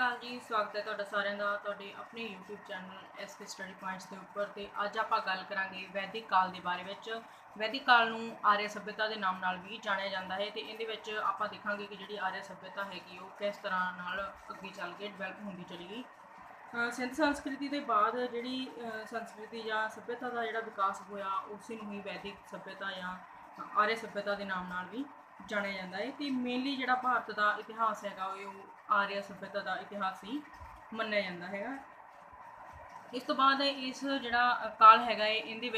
जी स्वागत है तुहाडा सारिਆਂ ਦਾ ਤੁਹਾਡੇ ਆਪਣੇ YouTube channel SK study points ਦੇ ਉੱਪਰ ਤੇ ਅੱਜ ਆਪਾਂ ਗੱਲ ਕਰਾਂਗੇ ਵੈਦਿਕ ਕਾਲ ਦੇ ਬਾਰੇ ਵਿੱਚ। ਵੈਦਿਕ ਕਾਲ ਨੂੰ ਆਰੀਆ ਸਭਿਅਤਾ ਦੇ ਨਾਮ ਨਾਲ ਵੀ ਜਾਣਿਆ ਜਾਂਦਾ ਹੈ ਤੇ ਇਹਦੇ ਵਿੱਚ ਆਪਾਂ ਦੇਖਾਂਗੇ ਕਿ ਜਿਹੜੀ ਆਰੀਆ ਸਭਿਅਤਾ ਹੈਗੀ ਉਹ ਕਿਸ ਤਰ੍ਹਾਂ ਨਾਲ ਅੱਗੇ ਚੱਲ ਕੇ ਡਿਵੈਲਪ ਹੁੰਦੀ ਚਲੀ ਗਈ। ਸਿੰਧ ਸੰਸਕ੍ਰਿਤੀ ਦੇ ਬਾਅਦ ਜਿਹੜੀ ਸੰਸਕ੍ਰਿਤੀ ਜਾਂ ਸਭਿਅਤਾ ਦਾ ਜਿਹੜਾ ਵਿਕਾਸ ਹੋਇਆ ਉਸੇ ਨੂੰ ਹੀ ਵੈਦਿਕ ਸਭਿਅਤਾ ਜਾਂ ਆਰੀਆ ਸਭਿਅਤਾ ਦੇ ਨਾਮ ਨਾਲ ਵੀ ਜਾਣਿਆ ਜਾਂਦਾ है। तो मेनली जो भारत का इतिहास है आर्य सभ्यता का इतिहास ही मन्निया जाता है। इस तो बाद इस जोड़ा काल है ये जी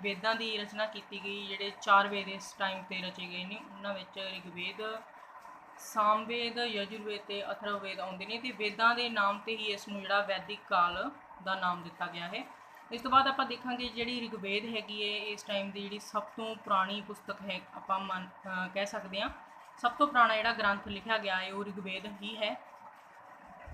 वेदों की रचना की गई, जोड़े 4 वेद इस टाइम पर रचे गए हैं उन्होंने ऋग्वेद, सामवेद, यजुर्वेद ते अथर्ववेद आते हैं। तो वेदों के नाम से ही इसनों जोड़ा वैदिक काल का नाम दिता गया है। इस तो बाद आप देखेंगे जी ऋग्वेद हैगी है इस टाइम की जी सब तो पुरानी पुस्तक है, आप कह सकते हैं सब तो पुराना जोड़ा ग्रंथ लिखा गया है वो ऋग्वेद ही है।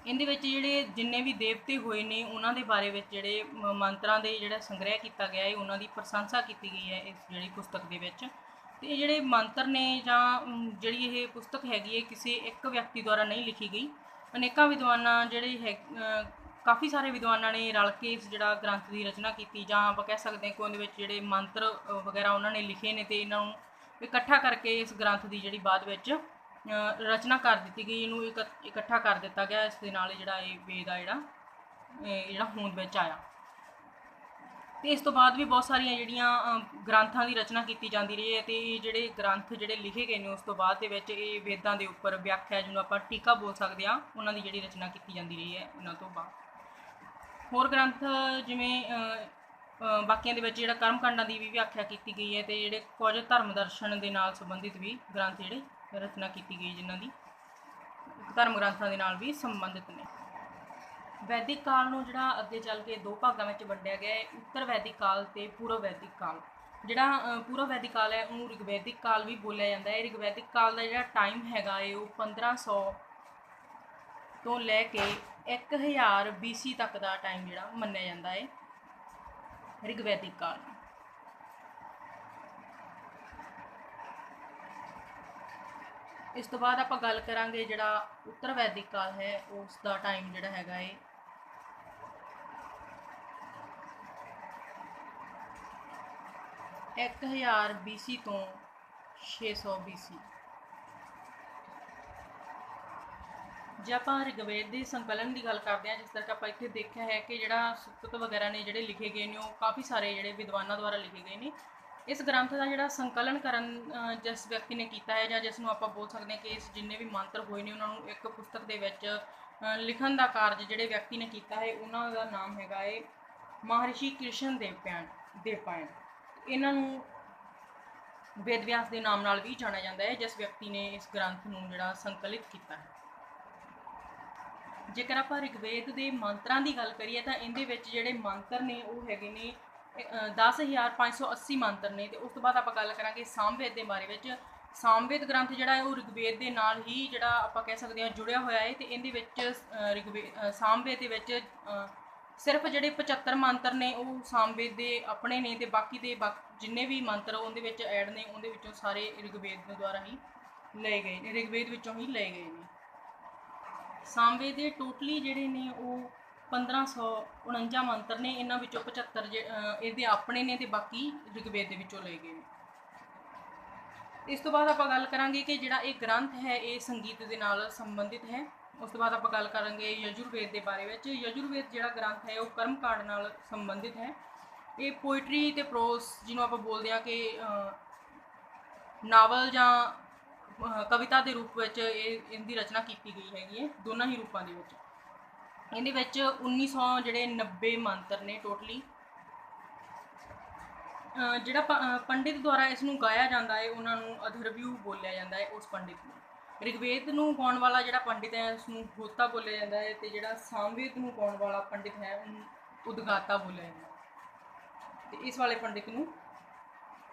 इहदे जोड़े जिन्ने भी देवते हुए ने उन्होंने बारे में जोड़े मंत्रों के जोड़ा संग्रह किया गया है उन्होंने प्रशंसा की गई है इस जी पुस्तक के। तो जोड़े मंत्र ने जां जिहड़ी ये पुस्तक हैगी है किसी एक व्यक्ति द्वारा नहीं लिखी गई, अनेकों विद्वाना जोड़े है काफ़ी सारे विद्वाना ने रल के इस जोड़ा ग्रंथ की रचना की, जां आप कह सकते हैं कि उहदे विच जिहड़े मंत्र वगैरह उन्होंने लिखे ने तो इन्हों इकट्ठा करके इस ग्रंथ की जी बाद विच रचना कर दी गई, इनू इकट्ठा कर दिता गया। इस दे नाल जिहड़ा ये वेद आ जिहड़ा होंद विच आया। तो इस तो बाद भी बहुत सारिया जिहड़ियां ग्रंथों की रचना की जाती रही है। तो ये जोड़े ग्रंथ जोड़े लिखे गए हैं उस तो बाद ये वेदों के उपर व्याख्या जिन्होंने आप टीका बोल सकते हैं उन्होंने जी रचना की जाती रही है। उन्होंने तो बाद होर ग्रंथ जिमें बाकियों के जोड़ा कर्मकांडा की भी व्याख्या की गई है। तो जोड़े कुछ धर्म दर्शन के नाल संबंधित भी ग्रंथ जोड़े रचना की गई जिन्हों की धर्म ग्रंथों के नाल भी संबंधित ने। वैदिक काल में जोड़ा अगे चल के दो भागों में वंडिया गया है, उत्तर वैदिक काल तो पूर्व वैदिक काल। जोड़ा पूर्व वैदिक काल है उन्होंने ऋग्वैदिक काल भी बोलिया जाता है। ऋग्वैदिक काल का जोड़ा टाइम हैगा है वो 1500 तो लैके 1000 BC तक का टाइम जोड़ा मन्निया जाता है ऋग्वैदिक काल। इस तो बाद आप गल करांगे जोड़ा उत्तर वैदिक काल है उसका टाइम जोड़ा हैगा है 1000 BC तो 600 BC। जे आप ऋग्वेद के संकलन की गल करते हैं जिस तरह आप इतने देखा है कि जोड़ा सुक्त वगैरह ने जोड़े लिखे गए हैं काफ़ी सारे जोड़े विद्वानों द्वारा लिखे गए हैं। इस ग्रंथ का जोड़ा संकलन करन जिस व्यक्ति ने किया है जां जिसनों आप बोल सकते हैं कि इस जिन्ने भी मंत्र हुए हैं उन्होंने एक पुस्तक के विच लिखण का कार्य जोड़े व्यक्ति ने किया है उन्होंने नाम हैगा है महर्षि कृष्ण देवपायन। इन्हों वेद व्यास के नाम नाल भी जाना जाता है जिस व्यक्ति ने इस ग्रंथ को जोड़ा संकलित किया है। जेकर आप ऋग्वेद के मंत्रों की गल करिए तो इहदे जोड़े मंत्र ने वो है 10,580 मंत्र ने। तो उस तो बाद आप गल करांगे सामवेद के बारे में। सामवेद ग्रंथ जोड़ा है वो ऋग्वेद के नाल ही जोड़ा आप कह सकते हैं जुड़िया हुआ है। तो इहदे ऋग्वेद सामवेद के सिर्फ जोड़े 75 मंत्र ने वो सामवेद के अपने ने, तो बाकी के जिन्ने भी मंत्र उहदे ऐड ने उहदे सारे ऋग्वेद द्वारा ही लए गए, ऋग्वेद विचों ही लए गए हैं। सामवेद के टोटली जोड़े ने वो 1549 मंत्र ने, इन्हों 75 ये अपने ने, तो बाकी ऋग्वेद के विचों लए गए। इस तो बाद आप गल करांगे कि जोड़ा ये ग्रंथ है ये संगीत के नाल संबंधित है। उस तो बाद आप गल करांगे यजुर्वेद के बारे में। यजुर्वेद जोड़ा ग्रंथ है वो कर्मकांड नाल संबंधित है। ये पोइट्री तो प्रोस जिन्हों आप बोलते हैं कि नावल जां कविता के रूप में इनकी रचना की गई हैगी, दोनों ही रूपों के। इहदे 1990 मंत्र ने टोटली। जिहड़ा पंडित द्वारा इसनूं गाया जाता है उन्होंने अधर्व्यू बोलिया जाता है उस पंडित को। ऋग्वेद नूं गाउण वाला जिहड़ा पंडित है उसनूं होता बोलिया जाता है, तो जिहड़ा सामवेद नूं गाउण वाला पंडित है उन्होंने उद्गाता बोलिया जाता है। तो इस वाले पंडित नूं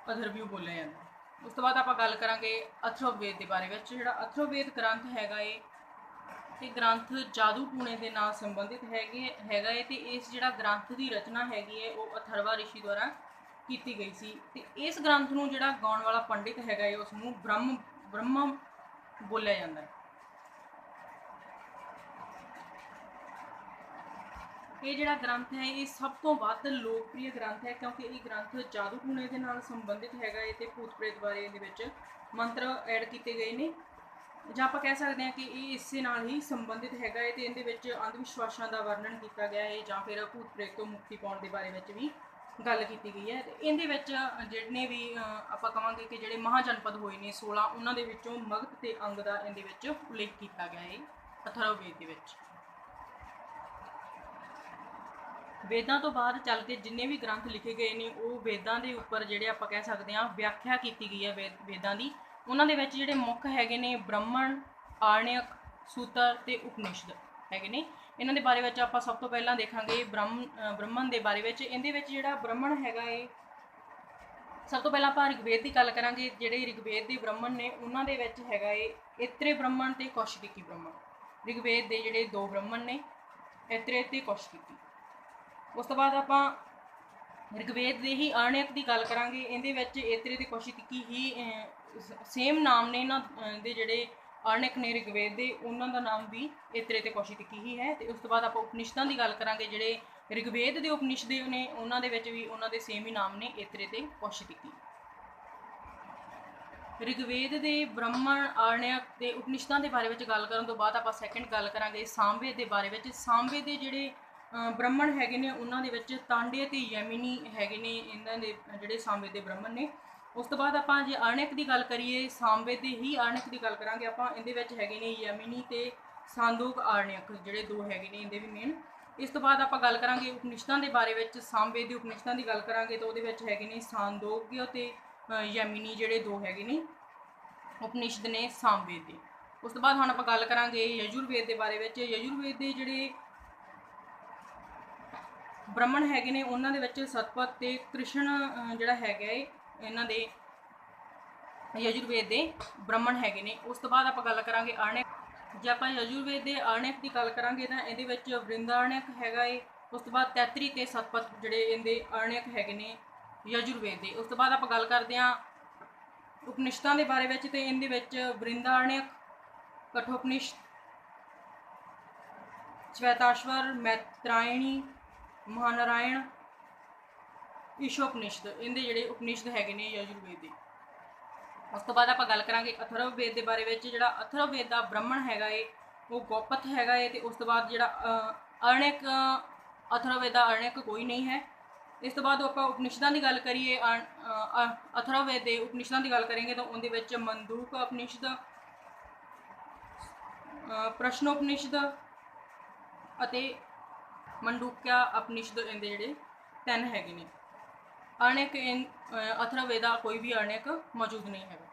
अधर्व्यू बोलिया जाता है। उस तो बाद आप गल करांगे अथर्ववेद के बारे में। जिहड़ा अथर्ववेद ग्रंथ हैगा ये ग्रंथ जादू टूणे के नाल संबंधित हैगा है। तो इस जिहड़ा ग्रंथ की रचना हैगी है वो अथर्वा ऋषि द्वारा की गई सी। ते इस ग्रंथ नूं जिहड़ा गाउण वाला पंडित हैगा उसनूं ब्रह्मा बोलिया जाता है। ਇਹ ਜਿਹੜਾ ਗ੍ਰੰਥ ਹੈ ਇਹ ਸਭ ਤੋਂ ਵੱਧ ਲੋਕਪ੍ਰਿय ਗ੍ਰੰਥ ਹੈ, ਕਿਉਂਕਿ ਇਹ ਗ੍ਰੰਥ ਜਾਦੂ ਟੂਣੇ ਦੇ ਨਾਲ ਸੰਬੰਧਿਤ ਹੈਗਾ ਹੈ ਤੇ ਭੂਤ ਪ੍ਰੇਤ ਬਾਰੇ ਇਹਦੇ ਵਿੱਚ ਮੰਤਰ ਐਡ ਕੀਤੇ ਗਏ ਨੇ, ਜਾਂ ਆਪਾਂ ਕਹਿ ਸਕਦੇ ਹਾਂ ਕਿ ਇਹ ਇਸੇ ਨਾਲ ਹੀ ਸੰਬੰਧਿਤ ਹੈਗਾ ਹੈ ਤੇ ਇਹਦੇ ਵਿੱਚ ਅੰਧ ਵਿਸ਼ਵਾਸਾਂ ਦਾ ਵਰਣਨ ਕੀਤਾ ਗਿਆ ਹੈ ਜਾਂ ਫਿਰ ਭੂਤ ਪ੍ਰੇਤ ਤੋਂ ਮੁਕਤੀ ਪਾਉਣ ਦੇ ਬਾਰੇ ਵਿੱਚ ਵੀ ਗੱਲ ਕੀਤੀ ਗਈ ਹੈ। ਤੇ ਇਹਦੇ ਵਿੱਚ ਜਿੰਨੇ ਵੀ ਆਪਾਂ ਕਹਾਂਗੇ ਕਿ ਜਿਹੜੇ ਮਹਾਜਨਪਦ ਹੋਏ ਨੇ 16, ਉਹਨਾਂ ਦੇ ਵਿੱਚੋਂ ਮਗਧ ਤੇ ਅੰਗ ਦਾ ਇਹਦੇ ਵਿੱਚ ਉਲੇਖ ਕੀਤਾ ਗਿਆ ਹੈ ਅਥਰਵਵੇਦ ਦੇ ਵਿੱਚ। ਵੇਦਾਂ ਤੋਂ ਬਾਅਦ ਚੱਲ ਕੇ ਜਿੰਨੇ ਵੀ ਗ੍ਰੰਥ ਲਿਖੇ ਗਏ ਨੇ ਉਹ ਵੇਦਾਂ ਦੇ ਉੱਪਰ ਜਿਹੜੇ ਆਪਾਂ ਕਹਿ ਸਕਦੇ ਹਾਂ ਵਿਆਖਿਆ ਕੀਤੀ ਗਈ ਹੈ ਵੇਦਾਂ ਦੀ। ਉਹਨਾਂ ਦੇ ਵਿੱਚ ਜਿਹੜੇ ਮੁੱਖ ਹੈਗੇ ਨੇ ਬ੍ਰਹਮਣ, ਆਰਣਯਕ, ਸੂਤਰ ਤੇ ਉਪਨਿਸ਼ਦ ਹੈਗੇ ਨੇ। ਇਹਨਾਂ ਦੇ ਬਾਰੇ ਵਿੱਚ ਆਪਾਂ ਸਭ ਤੋਂ ਪਹਿਲਾਂ ਦੇਖਾਂਗੇ ਬ੍ਰਹਮਣ ਦੇ ਬਾਰੇ ਵਿੱਚ। ਇਹਦੇ ਵਿੱਚ ਜਿਹੜਾ ਬ੍ਰਹਮਣ ਹੈਗਾ ਏ, ਸਭ ਤੋਂ ਪਹਿਲਾਂ ਆਪਾਂ ਰਿਗਵੇਦ ਦੀ ਗੱਲ ਕਰਾਂਗੇ। ਜਿਹੜੇ ਰਿਗਵੇਦ ਦੇ ਬ੍ਰਹਮਣ ਨੇ ਉਹਨਾਂ ਦੇ ਵਿੱਚ ਹੈਗਾ ਏ ਇਤਰੇ ਬ੍ਰਹਮਣ ਤੇ ਕੌਸ਼ਿਕੀ ਬ੍ਰਹਮਣ। ਰਿਗਵੇਦ ਦੇ ਜਿਹੜੇ 2 ਬ੍ਰਹਮਣ ਨੇ, ਇਤਰੇ ਤੇ ਕੌਸ਼ਿਕੀ। ਉਸ ਤੋਂ ਬਾਅਦ ਆਪਾਂ ਰਿਗਵੇਦ ਦੇ ਹੀ ਆਰਣਯਕ ਦੀ ਗੱਲ ਕਰਾਂਗੇ। ਇਹਦੇ ਵਿੱਚ ਇਤਰੇ ਤੇ ਕੌਸ਼ਿਕੀ ਹੀ ਸੇਮ ਨਾਮ ਨੇ ਇਹਨਾਂ ਦੇ। ਜਿਹੜੇ ਆਰਣਯਕ ਨੇ ਰਿਗਵੇਦ ਦੇ, ਉਹਨਾਂ ਦਾ ਨਾਮ ਵੀ ਇਤਰੇ ਤੇ ਕੌਸ਼ਿਕੀ ਹੀ ਹੈ। ਤੇ ਉਸ ਤੋਂ ਬਾਅਦ ਆਪਾਂ ਉਪਨਿਸ਼ਦਾਂ ਦੀ ਗੱਲ ਕਰਾਂਗੇ। ਜਿਹੜੇ ਰਿਗਵੇਦ ਦੇ ਉਪਨਿਸ਼ਦ ਨੇ ਉਹਨਾਂ ਦੇ ਵਿੱਚ ਵੀ ਉਹਨਾਂ ਦੇ ਸੇਮ ਹੀ ਨਾਮ ਨੇ, ਇਤਰੇ ਤੇ ਕੌਸ਼ਿਕੀ। ਰਿਗਵੇਦ ਦੇ ਬ੍ਰਹਮਣ, ਆਰਣਯਕ ਤੇ ਉਪਨਿਸ਼ਦਾਂ ਦੇ ਬਾਰੇ ਵਿੱਚ ਗੱਲ ਕਰਨ ਤੋਂ ਬਾਅਦ ਆਪਾਂ ਸੈਕਿੰਡ ਗੱਲ ਕਰਾਂਗੇ ਸਾਮਵੇਦ ਦੇ ਬਾਰੇ ਵਿੱਚ। ਸਾਮਵੇਦ ਦੇ ਜਿਹੜੇ ਬ੍ਰਹਮਣ ਹੈਗੇ ਨੇ ਉਹਨਾਂ ਦੇ ਵਿੱਚ ਤਾਂਡੇ ਤੇ ਯਮਿਨੀ ਹੈਗੇ ਨੇ, ਇਹਨਾਂ ਦੇ ਜਿਹੜੇ ਸਾਮਵੇਦ ਦੇ ਬ੍ਰਹਮਣ ਨੇ। ਉਸ ਤੋਂ ਬਾਅਦ ਆਪਾਂ ਜੇ ਆਰਣਯਕ ਦੀ ਗੱਲ ਕਰੀਏ, ਸਾਮਵੇਦ ਦੇ ਹੀ ਆਰਣਯਕ ਦੀ ਗੱਲ ਕਰਾਂਗੇ ਆਪਾਂ। ਇਹਦੇ ਵਿੱਚ ਹੈਗੇ ਨੇ ਯਮਿਨੀ ਤੇ ਸਾਂਦੋਗ ਆਰਣਯਕ, ਜਿਹੜੇ 2 ਹੈਗੇ ਨੇ ਇਹਦੇ ਵੀ ਮੇਨ। ਇਸ ਤੋਂ ਬਾਅਦ ਆਪਾਂ ਗੱਲ ਕਰਾਂਗੇ ਉਪਨਿਸ਼ਦਾਂ ਦੇ ਬਾਰੇ ਵਿੱਚ। ਸਾਮਵੇਦ ਦੇ ਉਪਨਿਸ਼ਦਾਂ ਦੀ ਗੱਲ ਕਰਾਂਗੇ ਤਾਂ ਉਹਦੇ ਵਿੱਚ ਹੈਗੇ ਨੇ ਸਾਂਦੋਗਯ ਤੇ ਯਮਿਨੀ, ਜਿਹੜੇ 2 ਹੈਗੇ ਨੇ ਉਪਨਿਸ਼ਦ ਨੇ ਸਾਮਵੇਦ ਦੇ। ਉਸ ਤੋਂ ਬਾਅਦ ਹੁਣ ਆਪਾਂ ਗੱਲ ਕਰਾਂਗੇ ਯਜੁਰਵੇਦ ਦੇ ਬਾਰੇ ਵਿੱਚ। ਯਜੁਰਵੇਦ ਦੇ ਜਿਹੜੇ ਬ੍ਰਹਮਣ ਹੈਗੇ ਨੇ ਉਹਨਾਂ ਦੇ ਵਿੱਚ ਸਤਪਥ ਤੇ ਕ੍ਰਿਸ਼ਨ ਜਿਹੜਾ ਹੈਗਾ ਏ, ਇਹਨਾਂ ਦੇ ਯਜੁਰਵੇਦ ਦੇ ਬ੍ਰਹਮਣ ਹੈਗੇ ਨੇ। ਉਸ ਤੋਂ ਬਾਅਦ ਆਪਾਂ ਗੱਲ ਕਰਾਂਗੇ ਆਰਣਯਕ। ਜੇ ਆਪਾਂ ਯਜੁਰਵੇਦ ਦੇ ਆਰਣਯਕ ਦੀ ਗੱਲ ਕਰਾਂਗੇ ਤਾਂ ਇਹਦੇ ਵਿੱਚ ਬ੍ਰਿੰਦਾਰਣਯਕ ਹੈਗਾ ਏ। ਉਸ ਤੋਂ ਬਾਅਦ ਤੈਤਰੀ ਤੇ ਸਤਪਥ ਜਿਹੜੇ ਇਹਦੇ ਆਰਣਯਕ ਹੈਗੇ ਨੇ ਯਜੁਰਵੇਦ ਦੇ। ਉਸ ਤੋਂ ਬਾਅਦ ਆਪਾਂ ਗੱਲ ਕਰਦੇ ਹਾਂ ਉਪਨਿਸ਼ਦਾਂ ਦੇ ਬਾਰੇ ਵਿੱਚ। ਤੇ ਇਹਦੇ ਵਿੱਚ ਬ੍ਰਿੰਦਾਰਣਯਕ, ਕਠੋਪਨਿਸ਼ਦ, ਸ਼ਵੇਤਾਸ਼ਵਰ, ਮੈਤਰਾਇਣੀ, ਮਹਾਨਾਰਾਇਣ, ਈਸ਼ੋਪਨਿਸ਼ਦ, ਇਹਦੇ ਜਿਹੜੇ ਉਪਨਿਸ਼ਦ ਹੈਗੇ ਨੇ ਯਜੁਰਵੇਦ ਦੇ। ਉਸ ਤੋਂ ਬਾਅਦ ਆਪਾਂ ਗੱਲ ਕਰਾਂਗੇ ਅਥਰਵਵੇਦ ਦੇ ਬਾਰੇ ਵਿੱਚ। ਜਿਹੜਾ ਅਥਰਵਵੇਦ ਦਾ ਬ੍ਰਹਮਣ ਹੈਗਾ ਏ ਉਹ ਗੋਪਤ ਹੈਗਾ ਏ। ਤੇ ਉਸ ਤੋਂ ਬਾਅਦ ਜਿਹੜਾ ਆਰਣਯਕ, ਅਥਰਵਵੇਦ ਦਾ ਆਰਣਯਕ ਕੋਈ ਨਹੀਂ ਹੈ। ਇਸ ਤੋਂ ਬਾਅਦ ਆਪਾਂ ਉਪਨਿਸ਼ਦਾਂ ਦੀ ਗੱਲ ਕਰੀਏ, ਅਥਰਵਵੇਦ ਦੇ ਉਪਨਿਸ਼ਦਾਂ ਦੀ ਗੱਲ ਕਰਾਂਗੇ ਤਾਂ ਉਹਦੇ ਵਿੱਚ ਮੰਦੂਕ ਉਪਨਿਸ਼ਦ, ਪ੍ਰਸ਼ਨੋਪਨਿਸ਼ਦ ਅਤੇ ਮੰਡੂਕਿਆ ਉਪਨਿਸ਼ਦ, ਇਹਦੇ ਜਿਹੜੇ 3 ਹੈਗੇ ਨੇ। ਆਰਣਯਕ ਅਥਰਵਵੇਦ ਦਾ ਕੋਈ ਵੀ ਆਰਣਯਕ ਮੌਜੂਦ ਨਹੀਂ ਹੈਗਾ।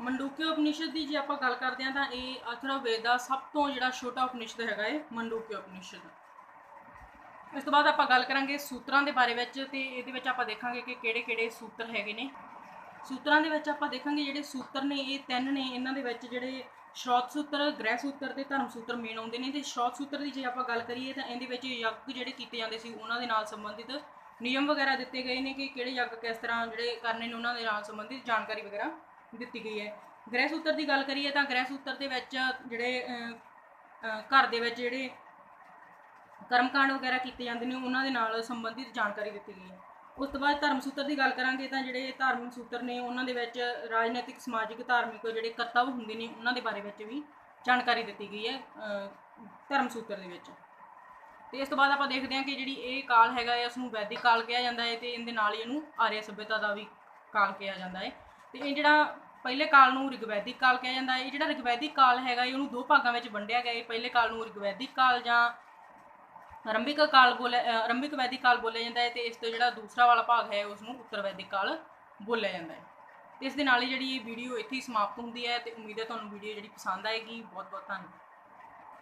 ਮੰਡੂਕਿਆ ਉਪਨਿਸ਼ਦ ਦੀ ਜੇ ਆਪਾਂ ਗੱਲ ਕਰਦੇ ਹਾਂ ਤਾਂ ਇਹ ਅਥਰਵਵੇਦ ਦਾ ਸਭ ਤੋਂ ਜਿਹੜਾ ਛੋਟਾ ਉਪਨਿਸ਼ਦ ਹੈਗਾ ਹੈ, ਮੰਡੂਕਿਆ ਉਪਨਿਸ਼ਦ। ਇਸ ਤੋਂ ਬਾਅਦ ਆਪਾਂ ਗੱਲ ਕਰਾਂਗੇ ਸੂਤਰਾਂ ਦੇ ਬਾਰੇ ਵਿੱਚ। ਤੇ ਇਹਦੇ ਵਿੱਚ ਆਪਾਂ ਦੇਖਾਂਗੇ ਕਿ ਕਿਹੜੇ-ਕਿਹੜੇ ਸੂਤਰ ਹੈਗੇ ਨੇ। ਸੂਤਰਾਂ ਦੇ ਵਿੱਚ ਆਪਾਂ ਦੇਖਾਂਗੇ ਜਿਹੜੇ ਸੂਤਰ ਨੇ ਇਹ 3 ਨੇ। ਇਹਨਾਂ ਦੇ ਵਿੱਚ ਜਿਹੜੇ ਸ਼ਰੌਤ ਸੂਤਰ, ਗ੍ਰਹਿ ਸੂਤਰ ਤੇ ਧਰਮ ਸੂਤਰ ਮੇਨ ਆਉਂਦੇ ਨੇ। ਤੇ ਸ਼ਰੌਤ ਸੂਤਰ ਦੀ ਜੇ ਆਪਾਂ ਗੱਲ ਕਰੀਏ ਤਾਂ ਇਹਦੇ ਵਿੱਚ ਯੱਗ ਜਿਹੜੇ ਕੀਤੇ ਜਾਂਦੇ ਸੀ ਉਹਨਾਂ ਦੇ ਨਾਲ ਸੰਬੰਧਿਤ ਨਿਯਮ ਵਗੈਰਾ ਦਿੱਤੇ ਗਏ ਨੇ ਕਿ ਕਿਹੜੇ ਯੱਗ ਕਿਸ ਤਰ੍ਹਾਂ ਜਿਹੜੇ ਕਰਨੇ ਨੇ, ਉਹਨਾਂ ਦੇ ਨਾਲ ਸੰਬੰਧਿਤ ਜਾਣਕਾਰੀ ਵਗੈਰਾ ਦਿੱਤੀ ਗਈ ਹੈ। ਗ੍ਰਹਿ ਸੂਤਰ ਦੀ ਗੱਲ ਕਰੀਏ ਤਾਂ ਗ੍ਰਹਿ ਸੂਤਰ ਦੇ ਵਿੱਚ ਜਿਹੜੇ ਘਰ ਦੇ ਵਿੱਚ ਜਿਹੜੇ ਕਰਮਕਾਂਡ ਵਗੈਰਾ ਕੀਤੇ ਜਾਂਦੇ ਨੇ ਉਹਨਾਂ ਦੇ ਨਾਲ ਸੰਬੰਧਿਤ ਜਾਣਕਾਰੀ ਦਿੱਤੀ ਗਈ ਹੈ। ਉਸ ਤੋਂ ਬਾਅਦ ਧਰਮ ਸੂਤਰ ਦੀ ਗੱਲ ਕਰਾਂਗੇ ਤਾਂ ਜਿਹੜੇ ਧਾਰਮਿਕ ਸੂਤਰ ਨੇ ਉਹਨਾਂ ਦੇ ਵਿੱਚ ਰਾਜਨੀਤਿਕ, ਸਮਾਜਿਕ, ਧਾਰਮਿਕ ਜਿਹੜੇ ਕਰਤੱਵ ਹੁੰਦੇ ਨੇ ਉਹਨਾਂ ਦੇ ਬਾਰੇ ਵਿੱਚ ਵੀ ਜਾਣਕਾਰੀ ਦਿੱਤੀ ਗਈ ਹੈ ਧਰਮ ਸੂਤਰ ਦੇ ਵਿੱਚ। ਤੇ ਇਸ ਤੋਂ ਬਾਅਦ ਆਪਾਂ ਦੇਖਦੇ ਹਾਂ ਕਿ ਜਿਹੜੀ ਇਹ ਕਾਲ ਹੈਗਾ ਹੈ ਉਸ ਨੂੰ ਵੈਦਿਕ ਕਾਲ ਕਿਹਾ ਜਾਂਦਾ ਹੈ ਤੇ ਇਹਦੇ ਨਾਲ ਹੀ ਇਹਨੂੰ ਆਰੀਆ ਸੱਭਿਅਤਾ ਦਾ ਵੀ ਕਾਲ ਕਿਹਾ ਜਾਂਦਾ ਹੈ। ਤੇ ਇਹ ਜਿਹੜਾ ਪਹਿਲੇ ਕਾਲ ਨੂੰ ਰਿਗਵੈਦਿਕ ਕਾਲ ਕਿਹਾ ਜਾਂਦਾ ਹੈ। ਇਹ ਜਿਹੜਾ ਰਿਗਵੈਦਿਕ ਕਾਲ ਹੈਗਾ ਉਹਨੂੰ 2 ਭਾਗਾਂ ਵਿੱਚ ਵੰਡਿਆ ਗਿਆ ਹੈ। ਪਹਿਲੇ ਕਾਲ ਨੂੰ ਰਿਗਵੈਦਿਕ ਕਾਲ ਜਾਂ ਆਰੰਭਿਕ ਕਾਲ ਆਰੰਭਿਕ ਵੈਦਿਕ ਕਾਲ ਬੋਲਿਆ ਜਾਂਦਾ ਹੈ। ਤੇ ਇਸ ਤੋਂ ਜਿਹੜਾ ਦੂਸਰਾ ਵਾਲਾ ਭਾਗ ਹੈ ਉਸ ਨੂੰ ਉੱਤਰ ਵੈਦਿਕ ਕਾਲ ਬੋਲਿਆ ਜਾਂਦਾ ਹੈ। ਤੇ ਇਸ ਦੇ ਨਾਲ ਹੀ ਜਿਹੜੀ ਇਹ ਵੀਡੀਓ ਇੱਥੇ ਹੀ ਸਮਾਪਤ ਹੁੰਦੀ ਹੈ। ਤੇ ਉਮੀਦ ਹੈ ਤੁਹਾਨੂੰ ਵੀਡੀਓ ਜਿਹੜੀ ਪਸੰਦ ਆਏਗੀ। ਬਹੁਤ ਬਹੁਤ ਧੰਨਵਾਦ।